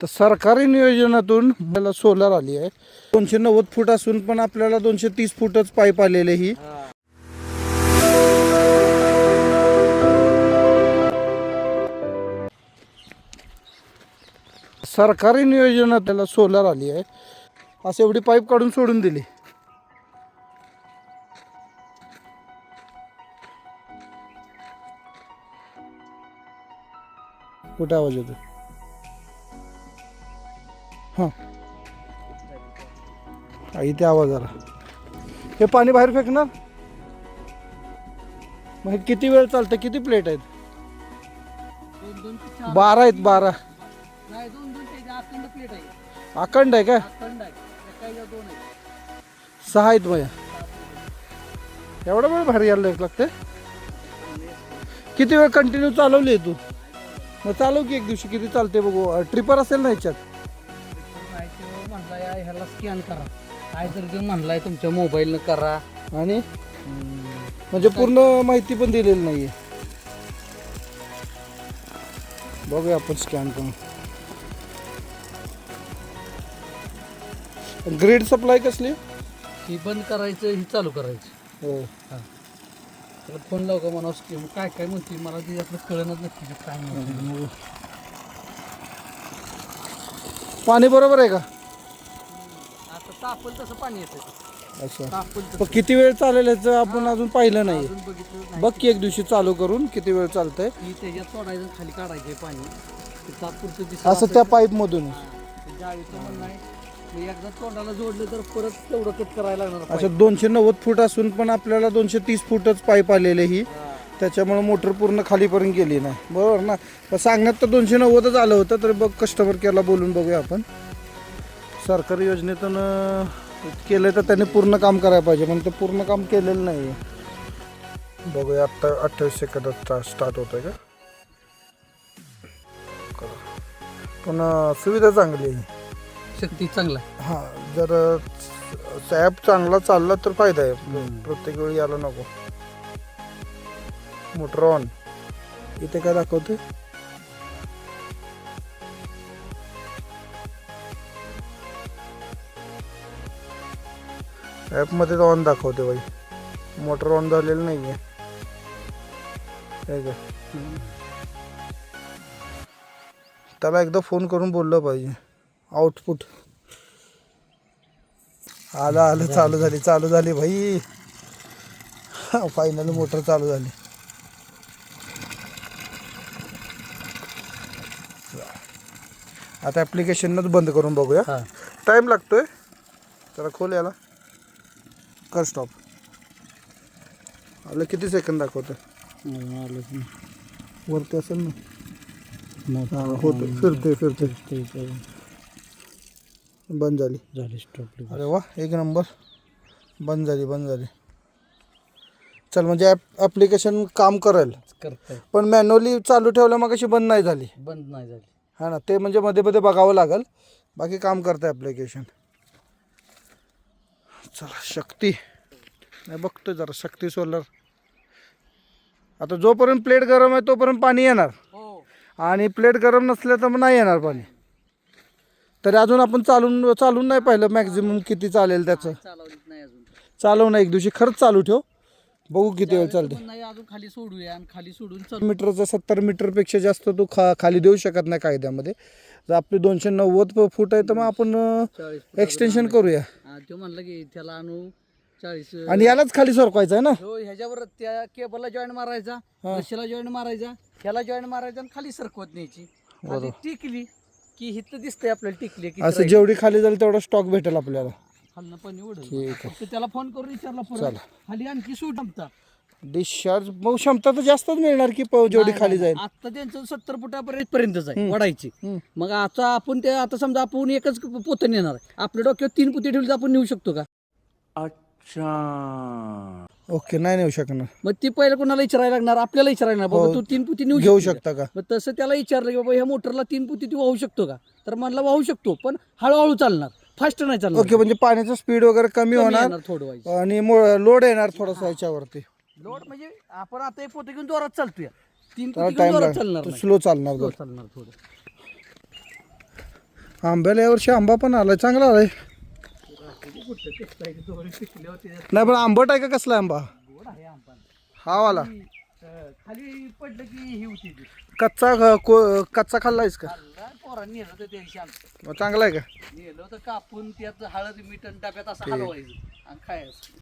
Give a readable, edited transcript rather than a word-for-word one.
तर सरकारी नियोजनातून मला सोलार आली आहे. 290 फूट असून पण आपल्याला 230 फूटच पाईप आलेले ही. सरकारी नियोजनात त्याला सोलार आली आहे. असं एवढी पाईप काढून सोडून दिली. कुठे आवाज येतो? हां, इथे आवाज आला. हे पाणी बाहेर फेकणार. मग हे किती वेळ चालतं? किती प्लेट आहेत? 12 आहेत. 12 अखंड आहे का? 6 आहेत. मग एवढा वेळ बाहेर यायला लागते. किती वेळ कंटिन्यू चालवली तू? मग चालव की एक दिवशी किती चालते बघू. ट्रिपर असेल ना ह्याच्यात? म्हणलाय ह्याला स्कॅन करा, काय तर ते म्हणलाय तुमच्या मोबाईलनं करा. आणि म्हणजे पूर्ण माहिती पण दिलेली नाहीये. बघूया आपण स्कॅन करून. ग्रीड सप्लाय कसली? ही बंद करायचं, ही चालू करायची. हो. त्याला फोन लाव का म्हणा स्कीम काय काय म्हणते, मला ते आपलं कळणच नक्की काय म्हणते. पाणी बरोबर आहे का? आता तापल तसं पाणी येतं. अच्छा. तापल पण किती वेळ चालेल याचं आपण अजून पाहिलं नाही. अजून बघितलं नाही. बघ की एक दिवशी चालू करून किती वेळ चालतंय. ही त्याच्यात सोडायचं, खाली काढायचे पाणी. ते तात्पुरतं दिसत असं त्या पाईप मधून. जाळीचं म्हणणं आहे एकदा तोंडाला जोडलं तर परत तेवढं कट करायला लागणार. अच्छा. 290 फूट असून पण आपल्याला 230 फूटच पाईप आलेले ही. त्याच्यामुळे मोटर पूर्ण खालीपर्यंत गेली नाही. बरोबर ना? पण सांगण्यात तर 290च आलं होतं. तर बघ कस्टमर केअरला बोलून बघूया आपण. सरकारी योजनेतून केलं तर त्याने पूर्ण काम करायला पाहिजे, पण ते पूर्ण काम केलेलं नाही आहे. बघूया आत्ता 28 सेकंदात स्टार्ट होत आहे का? पण सुविधा चांगली आहे. शक्ती चांगला. हां, जर ॲप चांगला चालला तर फायदा आहे. प्रत्येक वेळी यायला नको. Motor on. इथे काय दाखवते? ॲपमध्ये तर ऑन दाखवते बाई. मोटर ऑन झालेलं नाही आहे. त्याला एकदा फोन करून बोललं पाहिजे. आउटपुट आलं चालू झाली भाई. फायनल मोटर चालू झाली. आता ॲप्लिकेशनच बंद करून बघूया. टाईम लागतोय. जरा खोल याला. कर स्टॉप. आलं किती सेकंद दाखवतं? वरती असेल ना. होतं. फिरते. बंद झाली. स्टॉप. अरे वा, एक नंबर. बंद झाली. चल, म्हणजे ॲप्लिकेशन काम करेल. पण मॅन्युअली चालू ठेवलं मग अशी बंद नाही झाली. हा ना, ते म्हणजे मध्ये मध्ये बघावं लागेल. बाकी काम करतं ॲप्लिकेशन. चला, शक्ती नाही बघतोय जरा. शक्ती सोलर. आता जोपर्यंत प्लेट गरम आहे तोपर्यंत पाणी येणार. आणि प्लेट गरम नसल्या तर मग नाही येणार पाणी. तरी अजून आपण चालून नाही पाहिलं मॅक्झिमम किती चालेल त्याचं. चालव ना एक दिवशी खरंच चालू ठेव. बघू किती वेळ चालते. अजून खाली सोडूया आणि खाली सोडून मीटरचा 70 मीटरपेक्षा जास्त तू खाली देऊ शकत नाही कायद्यामध्ये. जर आपली 290 फूट आहे तर मग आपण एक्सटेन्शन करूया. तो म्हणलं की त्याला आणू 40. आणि यालाच खाली सरकवायचं आहे ना. ह्याच्यावर त्या केबलला जॉईंट मारायचा, रशीला जॉईंट मारायचा, ह्याला जॉईंट मारायचा आणि खाली सरकवत न्यायची. खाली टिकली की हिथं दिसतंय आपल्याला टिकली की. असं जेवढी खाली जाईल तेवढा स्टॉक भेटेल आपल्याला. खालनं पाणी उडलं. त्याला फोन करून विचारला परत खाली आणखी सूट क्षमता. डिस्चार्ज मग क्षमता तर जास्तच मिळणार की जेवढी खाली जाईल. आता त्यांचं 70 फुटापर्यंतच आहे वडायची. मग आता आपण ते आता समजा आपण एकच पोतं नेणार आहे. आपल्या डोक्यावर 3 पुती ठेवली तर आपण नेऊ शकतो का? ओके, नाही नेऊ शकणार. मग ती पहिलं कोणाला विचारायला लागणार? आपल्याला विचारायला लागणार, बाबा तू 3 पुती घेऊ शकता का? मग तसं त्याला विचारलं की बाबा ह्या मोटरला 3 पुती तू वाहू शकतो का? तर म्हणला वाहू शकतो, पण हळूहळू चालणार, फास्ट नाही चालणार. ओके, म्हणजे पाण्याचा स्पीड वगैरे कमी होणार थोडं आणि लोड येणार थोडासा याच्यावरती. लोड म्हणजे आपण आता एक पोतं घेऊन जोरात चालतोय. 3 पुती घेऊन जोरात चालणार, स्लो चालणार. थोडं. आंब्याला यावर्षी आंबा पण आलाय, चांगला आलाय. नाही पण आंबट आहे का कसला आंबा? गोड आहे आंबा. हा वाला खाली पडलं की ही होती ती. कच्चा खाल्लायस का? खाल्ला पोरांनी नेलं होतं त्या दिवशी आमचं. मग चांगला आहे का? नेलं होतं कापून त्यात हळद मीठ आणि डब्यात असं हलवायचं आणि खायचं.